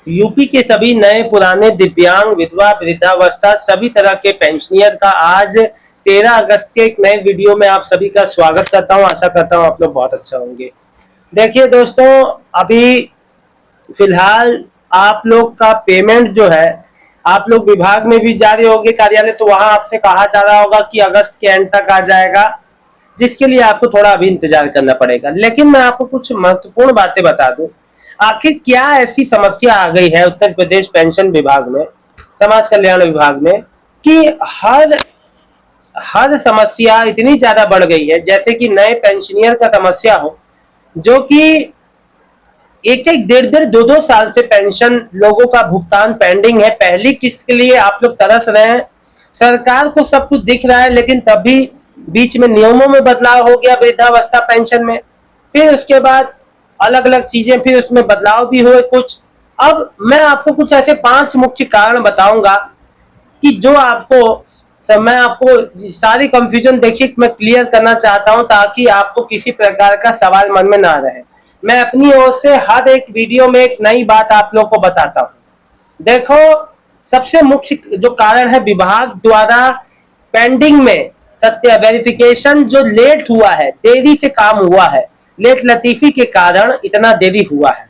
UP के सभी नए पुराने दिव्यांग विधवा वृद्धावस्था सभी तरह के पेंशनियर का आज 13 अगस्त के एक नए वीडियो में आप सभी का स्वागत करता हूं। आशा करता हूं आप लोग बहुत अच्छा होंगे। देखिए दोस्तों, अभी फिलहाल आप लोग का पेमेंट जो है, आप लोग विभाग में भी जा रहे होंगे कार्यालय, तो वहां आपसे कहा जा रहा होगा कि अगस्त के एंड तक आ जाएगा, जिसके लिए आपको थोड़ा अभी इंतजार करना पड़ेगा। लेकिन मैं आपको कुछ महत्वपूर्ण बातें बता दूं। आखिर क्या ऐसी समस्या आ गई है उत्तर प्रदेश पेंशन विभाग में, समाज कल्याण विभाग में, कि हर हर समस्या इतनी ज्यादा बढ़ गई है, जैसे कि नए पेंशनियर का समस्या हो, जो कि एक एक डेढ़ डेढ़ दो दो साल से पेंशन लोगों का भुगतान पेंडिंग है। पहली किस्त के लिए आप लोग तरस रहे हैं। सरकार को सब कुछ दिख रहा है, लेकिन तब भी बीच में नियमों में बदलाव हो गया वृद्धावस्था पेंशन में। फिर उसके बाद अलग अलग चीजें, फिर उसमें बदलाव भी हुए कुछ। अब मैं आपको कुछ ऐसे 5 मुख्य कारण बताऊंगा कि जो आपको मैं आपको सारी कंफ्यूजन देखिए मैं क्लियर करना चाहता हूं, ताकि आपको किसी प्रकार का सवाल मन में ना रहे। मैं अपनी ओर से हर एक वीडियो में एक नई बात आप लोग को बताता हूं। देखो, सबसे मुख्य जो कारण है, विभाग द्वारा पेंडिंग में सत्य वेरिफिकेशन जो लेट हुआ है, देरी से काम हुआ है, लेट लतीफी के कारण इतना देरी हुआ है।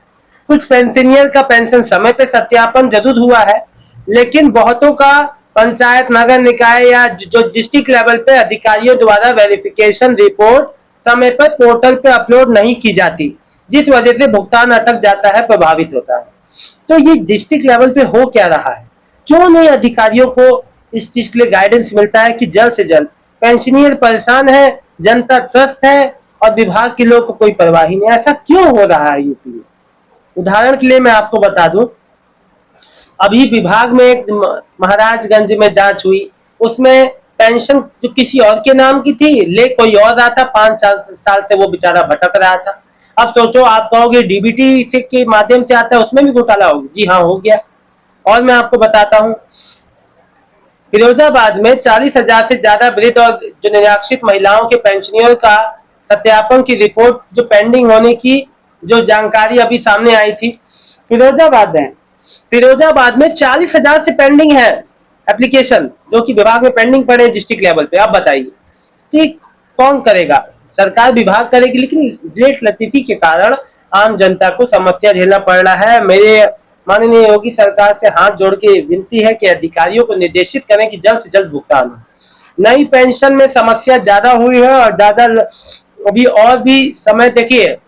कुछ पेंशनियर का पेंशन समय पे सत्यापन जरूर हुआ है, लेकिन बहुतों का पंचायत, नगर निकाय या जो डिस्ट्रिक्ट लेवल पे अधिकारियों द्वारा वेरिफिकेशन रिपोर्ट समय पर पोर्टल पे अपलोड नहीं की जाती, जिस वजह से भुगतान अटक जाता है, प्रभावित होता है। तो ये डिस्ट्रिक्ट लेवल पे हो क्या रहा है? क्यों नहीं अधिकारियों को इस चीज के लिए गाइडेंस मिलता है कि जल्द से जल्द? पेंशनियर परेशान है, जनता त्रस्त है, और विभाग के लोग को कोई परवाह ही नहीं। ऐसा क्यों हो रहा है यूपी में? उदाहरण के लिए मैं आपको बता दूं, अभी विभाग में एक महाराजगंज में जांच हुई। उसमें पेंशन जो किसी और के नाम की थी, ले कोई और रहा था। 5 साल से वो बेचारा भटक रहा था। अब सोचो, आप कहोगे डीबीटी से के माध्यम से आता है, उसमें भी घोटाला होगा। जी हाँ, हो गया। और मैं आपको बताता हूँ, फिरोजाबाद में 40,000 से ज्यादा वृद्ध और जो निराश्रित महिलाओं के पेंशनियों का सत्यापन की रिपोर्ट जो पेंडिंग होने की जो जानकारी अभी सामने आई थी, फिरोजाबाद में 40,000 से पेंडिंग है एप्लीकेशन, जो कि विभाग में पेंडिंग पड़े डिस्ट्रिक्ट लेवल पे। अब बताइए कि कौन करेगा? सरकार विभाग करेगी, लेकिन लेट लतीफी के कारण आम जनता को समस्या झेलना पड़ रहा है। मेरे माननीय योगी सरकार से हाथ जोड़ के विनती है कि अधिकारियों को निर्देशित करें कि जल्द से जल्द भुगतान हो। नई पेंशन में समस्या ज्यादा हुई है, और ज्यादा अभी और भी समय देखिए।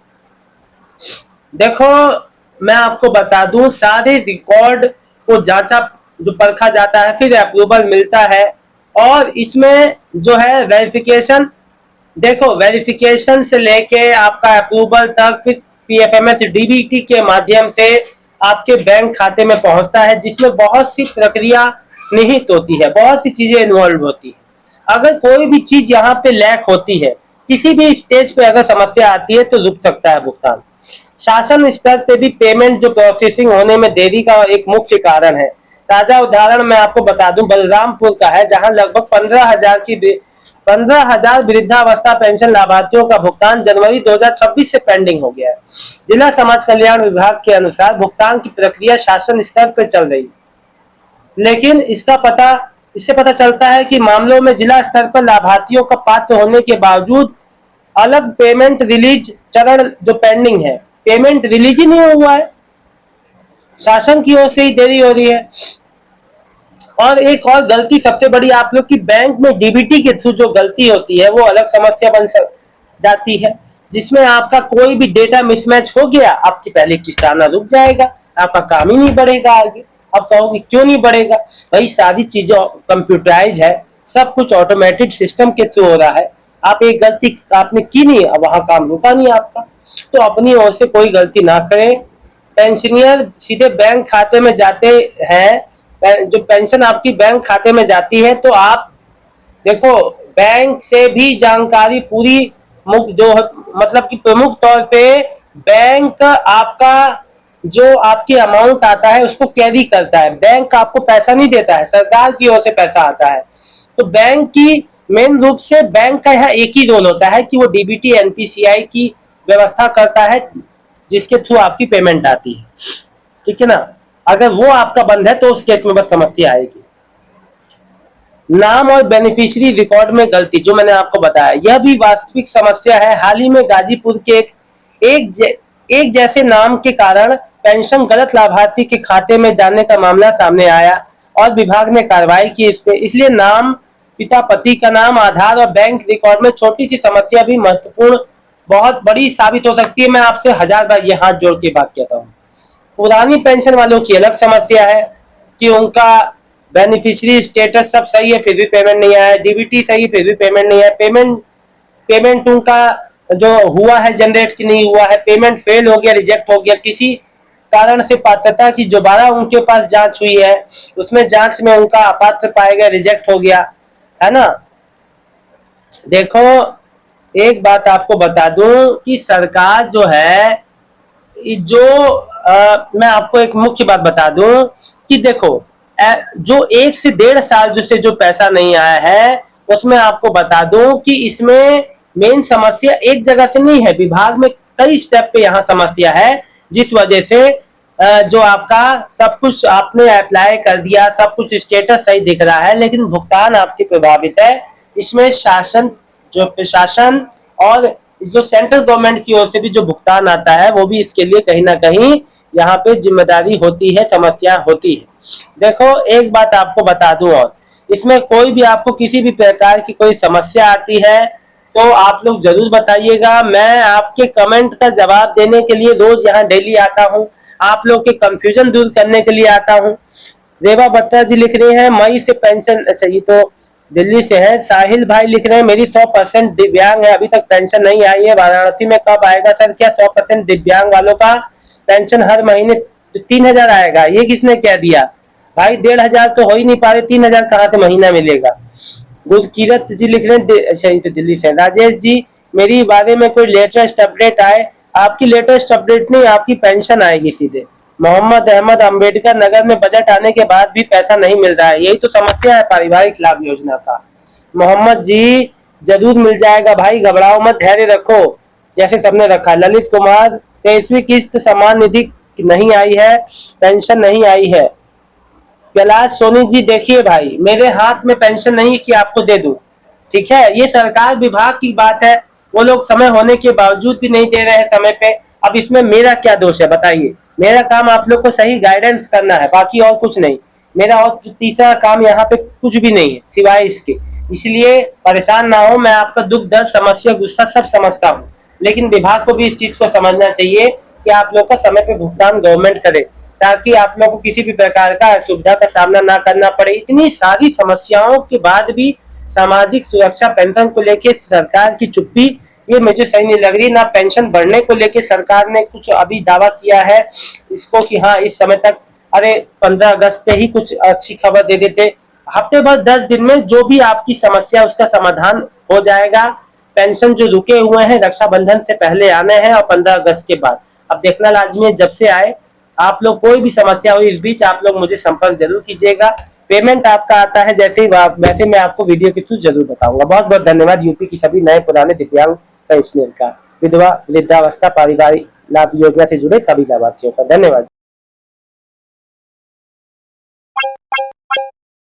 देखो, मैं आपको बता दूं, सारे रिकॉर्ड को जांचा, जो परखा जाता है, फिर अप्रूवल मिलता है। और इसमें जो है वेरिफिकेशन, देखो वेरिफिकेशन से लेके आपका अप्रूवल तक, फिर पीएफएमएस डीबीटी के माध्यम से आपके बैंक खाते में पहुंचता है, जिसमें बहुत सी प्रक्रिया निहित होती है, बहुत सी चीजें इन्वॉल्व होती है। अगर कोई भी चीज यहाँ पे लैक होती है, किसी भी स्टेज पे अगर समस्या आती है, तो रुक सकता है भुगतान। शासन स्तर पे भी पेमेंट जो प्रोसेसिंग होने में देरी का एक मुख्य कारण है। ताजा उदाहरण मैं आपको बता दूं, बलरामपुर का है, जहां लगभग 15,000 वृद्धावस्था पेंशन लाभार्थियों का भुगतान जनवरी 2026 से पेंडिंग हो गया है। जिला समाज कल्याण विभाग के अनुसार भुगतान की प्रक्रिया शासन स्तर पर चल रही है, लेकिन इससे पता चलता है कि मामलों में जिला स्तर पर लाभार्थियों का पात्र होने के बावजूद अलग पेमेंट रिलीज चरण जो पेंडिंग है, पेमेंट रिलीज ही नहीं हुआ है। शासन की ओर से ही देरी हो रही है। और एक और गलती सबसे बड़ी आप लोग की, बैंक में डीबीटी के थ्रू जो गलती होती है, वो अलग समस्या बन जाती है, जिसमें आपका कोई भी डेटा मिसमैच हो गया, आपकी पहले किस्त आना रुक जाएगा, आपका काम ही नहीं बढ़ेगा आगे। अब कहोगे क्यों नहीं बढ़ेगा? भाई सारी चीजें कंप्यूटराइज है, सब कुछ ऑटोमेटेड सिस्टम के थ्रू हो रहा है। आप एक गलती आपने की नहीं, अब वहां काम रुका नहीं आपका। तो अपनी ओर से कोई गलती ना करें। पेंशनियर सीधे बैंक खाते में जाते हैं, जो पेंशन आपकी बैंक खाते में जाती है, तो आप देखो, बैंक से भी जानकारी पूरी जो मतलब कि प्रमुख तौर पे बैंक आपका जो आपकी अमाउंट आता है उसको कैरी करता है। बैंक आपको पैसा नहीं देता है, सरकार की ओर से पैसा आता है। तो बैंक की मेन रूप से बैंक का यहाँ एक ही रोल होता है कि वो डीबीटी एनपीसीआई की व्यवस्था करता है, जिसके थ्रू आपकी पेमेंट आती है। ठीक है ना? अगर वो आपका बंद है तो उस केस में बस समस्या आएगी। नाम और बेनिफिशियरी रिकॉर्ड में गलती, जो मैंने आपको बताया, यह भी वास्तविक समस्या है। हाल ही में गाजीपुर के एक जैसे नाम के कारण पेंशन गलत लाभार्थी के खाते में जाने का मामला सामने आया और विभाग ने कार्रवाई की इस पे। इसलिए नाम, पिता पति का नाम, आधार और बैंक रिकॉर्ड में छोटी सी समस्या भी महत्वपूर्ण, बहुत बड़ी साबित हो सकती है। मैं आपसे 1000 बार ये हाथ जोड़ के बात कहता हूँ। पुरानी पेंशन वालों की अलग समस्या है कि उनका बेनिफिशियरी स्टेटस सब सही है फिर भी पेमेंट नहीं आया, डीबीटी सही फिर भी पेमेंट नहीं आया, पेमेंट उनका जो हुआ है जनरेट की नहीं हुआ है, पेमेंट फेल हो गया, रिजेक्ट हो गया, किसी कारण से पात्रता की दोबारा उनके पास जांच हुई है, उसमें जांच में उनका अपात्र पाया गया, रिजेक्ट हो गया, है ना। देखो एक बात आपको बता दूं कि सरकार जो है, जो मैं आपको एक मुख्य बात बता दूं कि देखो जो 1 से 1.5 साल से जो पैसा नहीं आया है, उसमें आपको बता दूं कि इसमें मेन समस्या एक जगह से नहीं है, विभाग में कई स्टेप पे यहाँ समस्या है, जिस वजह से जो आपका सब कुछ आपने अप्लाई कर दिया, सब कुछ स्टेटस सही दिख रहा है, लेकिन भुगतान आपके प्रभावित है। इसमें शासन, जो प्रशासन और जो सेंट्रल गवर्नमेंट की ओर से भी जो भुगतान आता है, वो भी इसके लिए कहीं ना कहीं यहाँ पे जिम्मेदारी होती है, समस्या होती है। देखो एक बात आपको बता दूं, और इसमें कोई भी आपको किसी भी प्रकार की कोई समस्या आती है तो आप लोग जरूर बताइएगा। मैं आपके कमेंट का जवाब देने के लिए रोज यहाँ डेली आता हूँ, आप लोग के कंफ्यूजन दूर करने के लिए आता हूँ। रेवा बत्रा जी लिख रहे हैं मई से पेंशन, अच्छा ये तो दिल्ली से है। साहिल भाई लिख रहे हैं मेरी 100% दिव्यांग है, अभी तक पेंशन नहीं आई है, वाराणसी में कब आएगा सर? क्या 100% दिव्यांग वालों का पेंशन हर महीने 3000 आएगा? ये किसने कह दिया भाई? 1500 तो हो ही नहीं पा रहे, 3000 कहाँ से महीना मिलेगा? गुरकीरत जी लिख रहे हैं, अच्छा ये तो दिल्ली से। राजेश जी, मेरी बारे में कोई लेटेस्ट अपडेट आए? आपकी लेटेस्ट अपडेट नहीं, आपकी पेंशन आएगी सीधे। मोहम्मद अहमद, अंबेडकर नगर में बजट आने के बाद भी पैसा नहीं मिल रहा है, यही तो समस्या है पारिवारिक लाभ योजना का। मोहम्मद जी जरूर मिल जाएगा भाई, घबराओ मत, धैर्य रखो जैसे सबने रखा। ललित कुमार, 23वीं किस्त समान निधि नहीं आई है, पेंशन नहीं आई है। कैलाश सोनी जी, देखिए भाई मेरे हाथ में पेंशन नहीं कि आपको दे दूं, ठीक है, ये सरकार विभाग की बात है, वो लोग समय होने के बावजूद भी नहीं दे रहे हैं समय पे। अब इसमें मेरा क्या दोष है बताइए? मेरा काम आप लोग को सही गाइडेंस करना है, बाकी और कुछ नहीं। मेरा और तीसरा काम यहाँ पे कुछ भी नहीं है सिवाय इसके। इसलिए परेशान ना हो, मैं आपका दुख दर्द समस्या गुस्सा सब समझता हूँ, लेकिन विभाग को भी इस चीज को समझना चाहिए कि आप लोग का समय पे भुगतान गवर्नमेंट करे, ताकि आप लोग को किसी भी प्रकार का असुविधा का सामना ना करना पड़े। इतनी सारी समस्याओं के बाद भी सामाजिक सुरक्षा पेंशन को लेके सरकार की चुप्पी, ये मुझे सही नहीं लग रही। ना पेंशन बढ़ने को लेके सरकार ने कुछ अभी दावा किया है इसको कि हाँ इस समय तक, अरे 15 अगस्त पे ही कुछ अच्छी खबर दे देते। हफ्ते भर 10 दिन में जो भी आपकी समस्या उसका समाधान हो जाएगा। पेंशन जो रुके हुए हैं रक्षाबंधन से पहले आने हैं और 15 अगस्त के बाद, अब देखना लाजमी है जब से आए। आप लोग कोई भी समस्या हो इस बीच आप लोग मुझे संपर्क जरूर कीजिएगा। पेमेंट आपका आता है जैसे ही वैसे मैं आपको वीडियो के थ्रू जरूर बताऊंगा। बहुत बहुत धन्यवाद यूपी की सभी नए पुराने दिव्यांग पेंशनर का, विधवा, वृद्धावस्था, पारिवारिक लाभ योजना से जुड़े सभी लाभार्थियों का धन्यवाद।